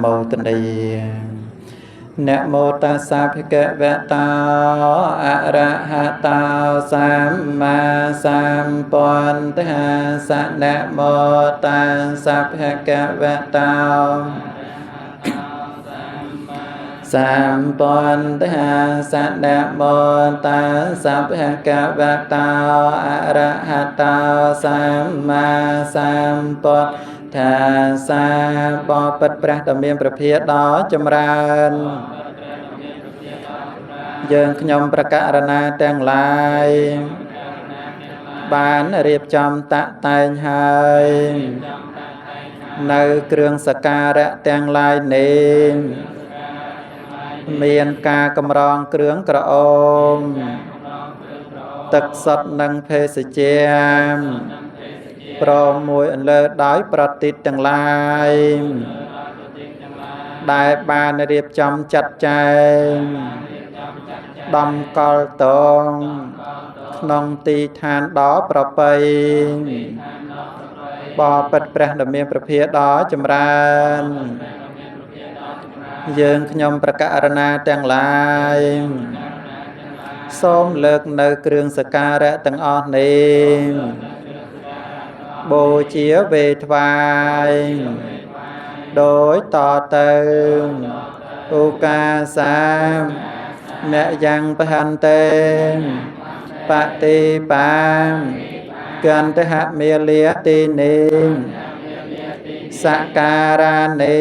มโตนีนะโมตัสสะภะคะวะโตอะระหะโตสัมมาสัมพุทธัสสะนะโมตัสสะภะคะวะโตสัมพุทธัสสะนะโมตัสสะภะคะวะโตอะระหะโตสัมมาสัมพุทธัสสะបបិទ្ធព្រះដ៏មានព្រះភាកដ៏ចម្រើនយើងខ្ញុំប្រការណាទាំងឡាយបានរៀបចំតាក់តែងហើយនៅគ្រឿងសក្ការៈទាំងឡាយនេះមានការកម្រងគ្រឿងក្រអូបទឹកសុទ្ធនិងភេសជ្ជៈព្រមមួយអន្លើដោយប្រតិទទាំងឡាយដែលបានរៀបចំចាត់ចែងដំកល់តងក្នុងទីឋានដ៏ប្រពៃបបិទ្ធព្រះដ៏មានព្រះភាកដ៏ចម្រើនយើងខ្ញុំប្រការណាទាំងឡាយសូមលើកនៅគ្រឿងសក្ការៈទាំងអស់នេះបូជាវេថ្វាយដោយតទៅឧកាសាមយ៉ាងបហន្ទេបតិបាកន្តហមេលាទីនេសក្ការនេ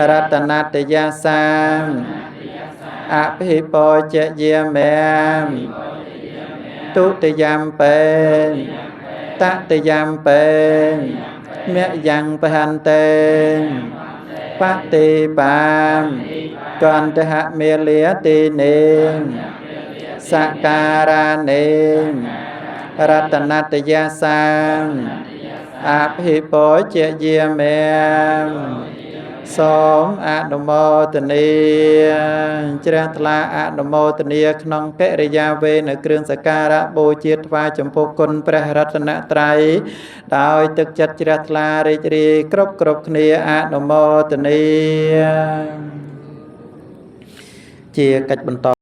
រតនតយាសាមអភិបោជយាមេទុតិយំពេតតិយំពេមយ៉ាងបហន្ទេបតិបាកន្តហមេលាទីនេសក្ការនេរតនតយាសាមអភិបោជយាមេសូមអនុមោទនាជ្រះថ្លាអនុមោទនាក្នុងកិរិយាវេនៅគ្រឿងសក្ការៈបូជាថ្វាយចំពោះគុណព្រះរតនត្រ័យដោយទឹកចិត្តជ្រះថ្លារីករាយគ្រប់គ្នាអនុមោទនាជាកិច្ចបន្ត